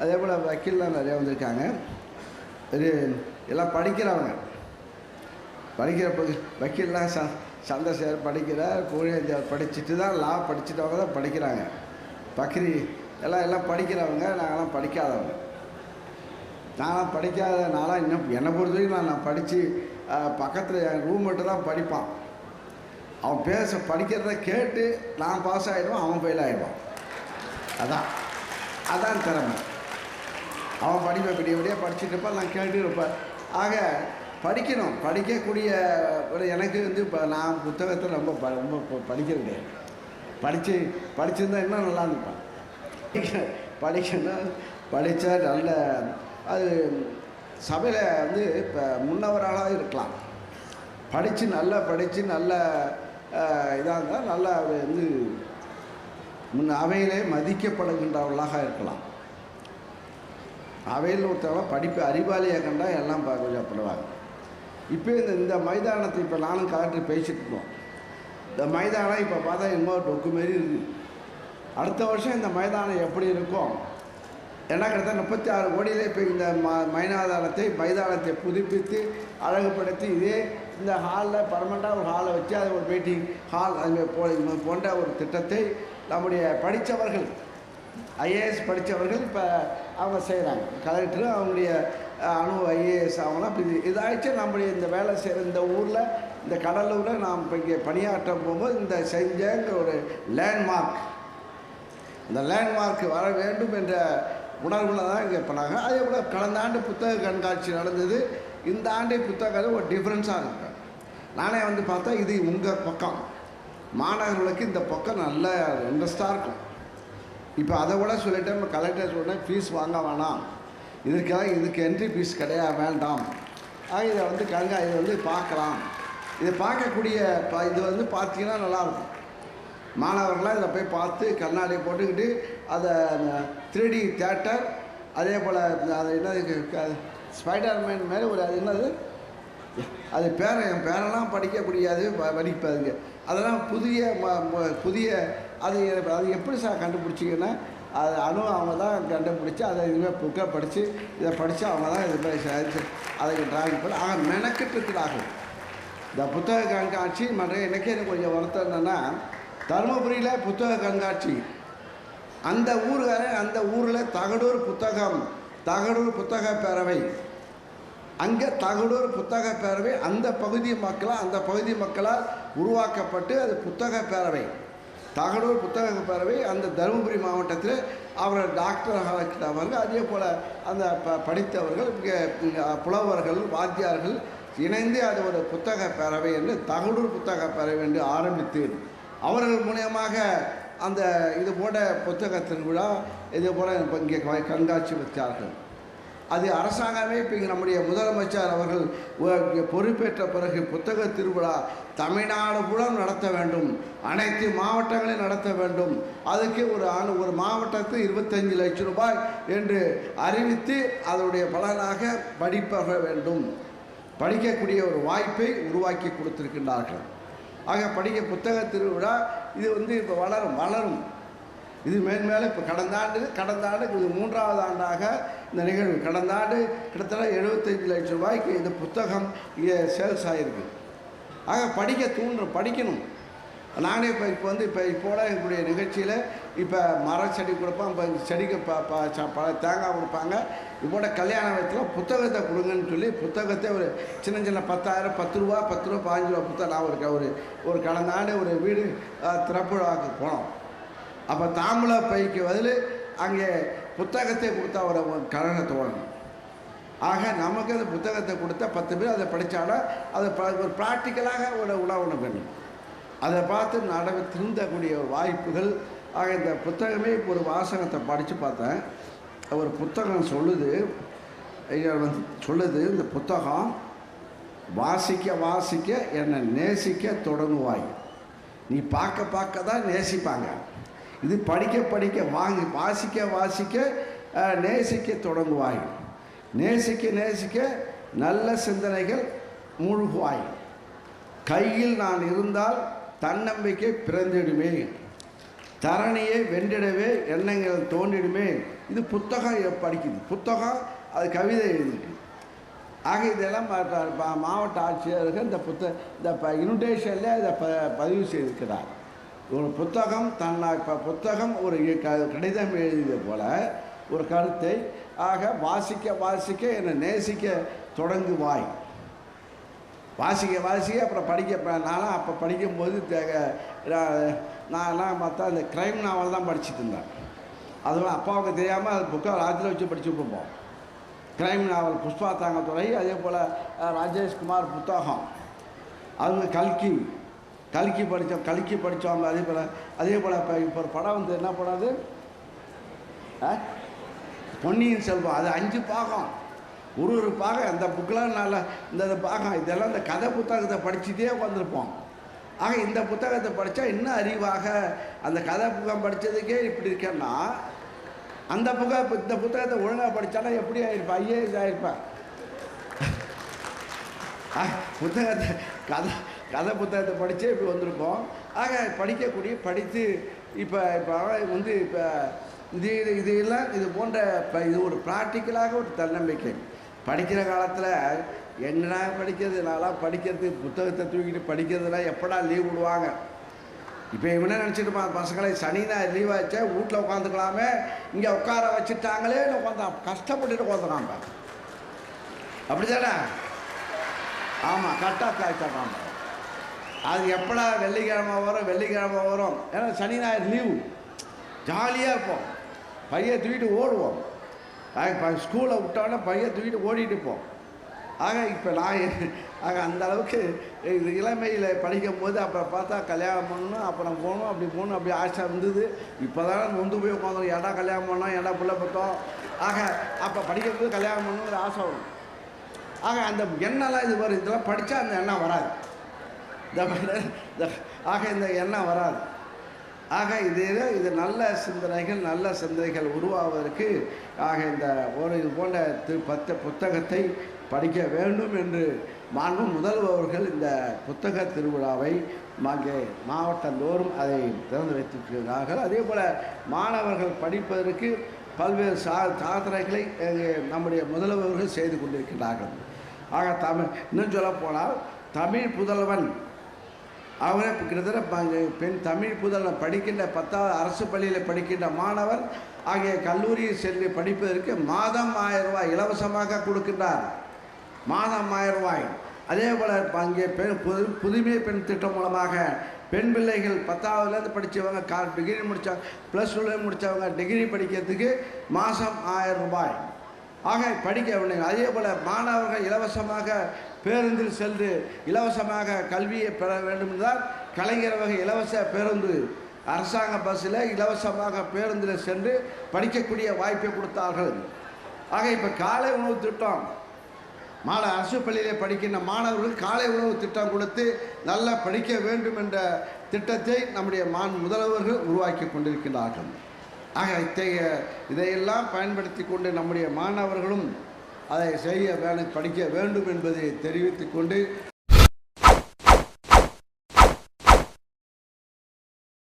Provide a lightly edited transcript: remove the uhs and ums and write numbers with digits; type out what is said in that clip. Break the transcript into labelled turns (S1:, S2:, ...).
S1: அதே போல் வக்கீல்லாம் நிறையா வந்திருக்காங்க. இது எல்லாம் படிக்கிறவங்க, படிக்கிற வக்கீல்லாம் சந்திரசேகர் படிக்கிறார், கோழியஞ்சார் படிச்சுட்டு தான் லா படிச்சுட்டவங்க தான் படிக்கிறாங்க. பக்ரி எல்லாம் படிக்கிறவங்க, நாங்களாம் படிக்காதவங்க. நான்லாம் படிக்காத, நான்லாம் இன்னும் என்னை பொறுத்த வரைக்கும் நான் படித்து பக்கத்தில் என் ரூம்மேட்டு தான் படிப்பான். அவன் படிக்கிறத கேட்டு நான் பாஸ் ஆகிடுவான், அவன் ஃபெயில் ஆகிடுவான். அதான் திறமை. அவன் படிப்பை விடிய படிச்சுட்டு இருப்பான், நான் கேட்டு இருப்பேன். ஆக படிக்கணும். படிக்கக்கூடிய எனக்கு இப்போ நான் புத்தகத்தை ரொம்ப படிக்கிறது கிடையாது. படிச்சிருந்தா இன்னும் நல்லா இருப்பேன். படிக்கணும். படித்தா நல்ல அது சபையில் இப்போ முன்னவராக இருக்கலாம். படித்து நல்ல இதாக இருந்தால் நல்லா அவையிலே மதிக்கப்படுகின்றவர்களாக இருக்கலாம். அவையில் ஒருத்தவங்க அறிவாளியாக கண்டால் எல்லாம் கொஞ்சம் பண்ணுவாங்க. இப்போ இந்த மைதானத்தை இப்போ நானும் கலெக்டர் பேசிட்டு இருக்கோம். இந்த மைதானம் இப்போ பார்த்தா என்னமோ டொக்கு மாரி இருக்குது. அடுத்த வருஷம் இந்த மைதானம் எப்படி இருக்கும்? என்ன கிட்டத்தட்ட 36 கோடியிலே இப்போ இந்த மைதானத்தை புதுப்பித்து அழகுபடுத்தி இந்த ஹாலில் பர்மனெண்ட்டாக ஒரு ஹாலை வச்சு அதை ஒரு மீட்டிங் ஹால் அது போன்ற ஒரு திட்டத்தை நம்முடைய படித்தவர்கள் ஐஏஎஸ் படித்தவர்கள் இப்போ அவங்க செய்கிறாங்க. கலெக்டரும் அவங்களுடைய ஐஏஎஸ் அவங்களாம் இப்போ இதாகிடுச்சு. நம்முடைய இந்த வேலை செய்கிற இந்த ஊரில், இந்த கடலூரில் நாம் இப்போ இங்கே பணியாற்ற போகும்போது இந்த செஞ்சங்கிற ஒரு லேண்ட்மார்க், இந்த லேண்ட்மார்க் வர வேண்டும் என்ற உணர்வில் தான் இங்கே பண்ணாங்க. அதே போல் கடந்த ஆண்டு புத்தக கண்காட்சி நடந்தது. இந்த ஆண்டு புத்தக ஒரு டிஃப்ரென்ஸாக இருக்கு. நானே பார்த்தா இது உங்கள் பக்கம், மாணவர்களுக்கு இந்த பக்கம் நல்ல இன்ட்ரெஸ்டாக இருக்கும். இப்போ அதை கூட சொல்லிவிட்டு நம்ம கலெக்டர் சொன்னேன், ஃபீஸ் வாங்க வேணாம், இதுக்கு என்ட்ரி ஃபீஸ் கிடையாது, வேண்டாம். இதை பார்க்கலாம். இதை பார்க்கக்கூடிய இது பார்த்தீங்கன்னா நல்லாயிருக்கும். மாணவர்களாக இதில் போய் பார்த்து கண்ணாடியை போட்டுக்கிட்டு அதை 3D தியேட்டர், அதே போல் அது என்னது ஸ்பைடர்மேன் மேலே ஒரு அது என்னது அது என் பேரெல்லாம் படிக்க முடியாது, படிப்பதுங்க. அதெல்லாம் புதிய அது எப்படி சார் கண்டுபிடிச்சிங்கன்னா அது அவங்க தான் கண்டுபிடிச்சி அதை இதுமாதிரி புக்கை படித்து இதை படித்து அவங்க தான் இது மாதிரி அதை ட்ராயிங் பண்ணி மெனக்கிட்டு இருக்கிறார்கள். இந்த புத்தக கண்காட்சி எனக்கே எனக்கு கொஞ்சம் வருத்தம் என்னென்னா, தருமபுரியில் புத்தக கண்காட்சி, அந்த ஊரில் தகடூர் புத்தக பேரவை, அங்கே தகடூர் புத்தக பேரவை அந்த பகுதி மக்களால் உருவாக்கப்பட்டு அது புத்தக பேரவை, தகடூர் புத்தக பேரவை அந்த தருமபுரி மாவட்டத்தில் அவர்கள் டாக்டர் அவர்கள், அதே போல் அந்த படித்தவர்கள், புலவர்கள், வாத்தியார்கள் இணைந்து அது ஒரு புத்தக பேரவை என்று தகடூர் புத்தக பேரவை என்று ஆரம்பித்து அவர்கள் மூலியமாக அந்த இது போல புத்தக திருவிழா இது போல் இப்போ இங்கே கண்காட்சி வைத்தார்கள். அது அரசாங்கமே இப்போ இங்கே நம்முடைய முதலமைச்சர் அவர்கள் பொறுப்பேற்ற பிறகு புத்தக திருவிழா தமிழ்நாடு கூட நடத்த வேண்டும், அனைத்து மாவட்டங்களையும் நடத்த வேண்டும், அதுக்கு ஒரு மாவட்டத்துக்கு 25 லட்சம் ரூபாய் என்று அறிவித்து அதனுடைய பலனாக படிப்பக வேண்டும், படிக்கக்கூடிய ஒரு வாய்ப்பை உருவாக்கி கொடுத்திருக்கின்றார்கள். ஆக புத்தக திருவிழா இது இப்போ வளரும். இது மேன்மேலும் இப்போ கடந்த ஆண்டு இது 3வது ஆண்டாக இந்த நிகழ்வு. கடந்த ஆண்டு கிட்டத்தட்ட 75 லட்சம் ரூபாய்க்கு இந்த புத்தகம் இங்கே சேல்ஸ் ஆகிருக்கு. ஆக படிக்கணும். நானே இப்போட எங்களுடைய நிகழ்ச்சியில் இப்போ மரச்செடி கொடுப்போம், இப்போ செடிக்கு பல தேங்காய் கொடுப்பாங்க. இப்போட கல்யாண வயத்தில் புத்தகத்தை கொடுங்கன்னு சொல்லி புத்தகத்தை ஒரு சின்ன 10,000 10 ரூபா 15 ரூபா புத்தகம் நான் ஒரு கடந்த ஆண்டு ஒரு வீடு திறப்புழாவுக்கு போனோம். அப்போ தாம்பூல பைக்கு பதில் அங்கே புத்தகத்தை கொடுத்தா ஒரு கழகத்தை ஓடணும். ஆக நமக்கு அந்த புத்தகத்தை கொடுத்தா 10 பேர் அதை படித்தாலும் அதை ஒரு ப்ராக்டிக்கலாக உணவு வேண்டும். அதை பார்த்து திருந்தக்கூடிய வாய்ப்புகள். ஆக இந்த புத்தகமே இப்போ ஒரு வாசகத்தை படித்து பார்த்தேன். ஒரு புத்தகம் சொல்லுது இந்த புத்தகம் வாசிக்க என்னை நேசிக்க தொடங்குவாய். நீ பார்க்க தான் நேசிப்பாங்க. இது படிக்க வாசிக்க நேசிக்க தொடங்குவாய். நேசிக்க நல்ல சிந்தனைகள் மூழ்குவாய். கையில் நான் இருந்தால் தன்னம்பிக்கை பிறந்திடுமே. தரணியை வென்றிடவே எண்ணங்கள் தோன்றிடுமே. இது புத்தகம் படிக்குது, புத்தகம் அது கவிதை எழுதிருக்கு. ஆக இதெல்லாம் மாவட்ட ஆட்சியர்கள் இந்த இன்விடேஷனில் இதை பதிவு செய்திருக்கிறார். ஒரு புத்தகம் இப்போ புத்தகம் ஒரு கடிதம் எழுதியது போல ஒரு கருத்தை ஆக வாசிக்க வாசிக்க என்னை நேசிக்க தொடங்குவாய், வாசிக்க வாசிக்க அப்புறம் நான்லாம் அப்போ படிக்கும்போது நான்லாம் பார்த்தா இந்த க்ரைம் நாவல் தான் படிச்சுட்டு இருந்தேன். அதுவும் அப்பாவுக்கு தெரியாமல் அது புக்கை ராத்திரி வச்சு படிச்சுட்டு இருப்போம். க்ரைம் நாவல் புஷ்பா தாங்கத்துறை, அதே போல் ராஜேஷ்குமார் புத்தகம், அது கல்கி படித்தோம். அதே போல் இப்போ ஒரு படம் வந்து என்ன படம் அது பொன்னியின் செல்வம், அது 5 பாகம், ஒரு பாகம். அந்த புக்கெலாம் நல்லா இந்த பாகம் இதெல்லாம் இந்த கதை புத்தகத்தை படிச்சுட்டே உட்காந்துருப்போம். ஆக இந்த புத்தகத்தை படித்தா இன்னும் அறிவாக அந்த கதை புத்தகம் படித்ததுக்கே இப்படி இருக்கேன்னா இந்த புத்தகத்தை ஒழுங்காக படித்தானா எப்படி ஆகிருப்பேன், ஐஏஎஸ் ஆகிருப்பேன். கதை புத்தகத்தை படித்தே இப்படி வந்திருக்கோம். ஆக படித்து இப்போ வந்து இப்போ இதெல்லாம் இது போன்ற இது ஒரு ப்ராக்டிக்கலாக ஒரு தன்னம்பிக்கை. படிக்கிற காலத்தில் என்னடா படிக்கிறது, நான்லாம் படிக்கிறது புத்தகத்தை தூக்கிட்டு படிக்கிறதுலாம் எப்படா லீவ் விடுவாங்க. இப்போ இவனே நினச்சிட்டுப்பான் பசங்களை சனி ஞாயிறு லீவ் ஆச்சே வீட்டில் உட்காந்துக்கலாமே, இங்கே உட்கார வச்சுட்டாங்களே உட்காந்தான் கஷ்டப்பட்டுட்டு உட்காந்துறான். அப்படி தானே? ஆமாம், கரெக்டாக காய்ச்சான். அது எப்படா வெள்ளிக்கிழமை வரும். ஏன்னா சனி ஞாயிறு லீவு ஜாலியாக இருப்போம், பையன் தூக்கிட்டு ஓடுவோம். ஸ்கூலை விட்டோன்னே பையன் தூக்கிட்டு ஓடிட்டு இருப்போம். ஆக இப்போ அந்த அளவுக்கு இளமையில் படிக்கும் போது அப்புறம் பார்த்தா கல்யாணம் பண்ணணும், அப்புறம் போகணும், அப்படி ஆசை இருந்தது. இப்போ தான் நொந்து போய் உட்காந்து ஏடா கல்யாணம் பண்ணோம், ஏடா பிள்ளை பார்த்தோம். ஆக அப்போ படிக்கும்போது கல்யாணம் பண்ணணுங்கிற ஆசை வரும். ஆக அந்த எண்ணெல்லாம் இது வரும். இதெல்லாம் படித்தா அந்த எண்ணம் வராது. இந்த எண்ணம் வராது. ஆக இது நல்ல சிந்தனைகள் உருவாவதற்கு இந்த இது போன்ற 10 புத்தகத்தை படிக்க வேண்டும் என்று மாண்பு முதல்வர்கள் இந்த புத்தக திருவிழாவை மாவட்டந்தோறும் அதை திறந்து வைத்திருக்கிறார்கள். அதே போல் மாணவர்கள் படிப்பதற்கு பல்வேறு சாதனைகளை நம்முடைய முதல்வர்கள் செய்து கொண்டிருக்கிறார்கள். ஆக இன்னும் சொல்ல போனால் தமிழ் புதல்வன் அவரே கிட்டத்தட்ட தமிழ் புதல்வன் படிக்கின்ற 10வது அரசு பள்ளியில் படிக்கின்ற மாணவர் ஆகிய கல்லூரியில் சென்று படிப்பதற்கு மாதம் 1000 ரூபாய் இலவசமாக கொடுக்கின்றார். மாதம் 1000 ரூபாய். அதே போல் அங்கே புதுமை பெண் திட்டம் மூலமாக பெண் பிள்ளைகள் 10வதுலேருந்து படித்தவங்க டிகிரி முடித்தவங்க +2 முடித்தவங்க டிகிரி படிக்கிறதுக்கு மாதம் 1000 ரூபாய். ஆக படிக்க வேண்டும். அதே போல் மாணவர்கள் இலவசமாக பேருந்தில் சென்று இலவசமாக கல்வியை பெற வேண்டும் என்றால் கலைஞர் வகை இலவச பேருந்து அரசாங்க பஸ்ஸில் இலவசமாக பேருந்தில் சென்று படிக்கக்கூடிய வாய்ப்பை கொடுத்தார்கள். ஆக இப்போ காலை உணவு திட்டம் அரசு பள்ளியிலே படிக்கின்ற மாணவர்கள் காலை உணவு திட்டம் கொடுத்து நல்லா படிக்க வேண்டும் என்ற திட்டத்தை நம்முடைய முதல்வர்கள் உருவாக்கி கொண்டிருக்கிறார்கள். ஆக இதையெல்லாம் பயன்படுத்தி கொண்டு நம்முடைய மாணவர்களும் அதை படிக்க வேண்டும் என்பதை தெரிவித்துக் கொண்டு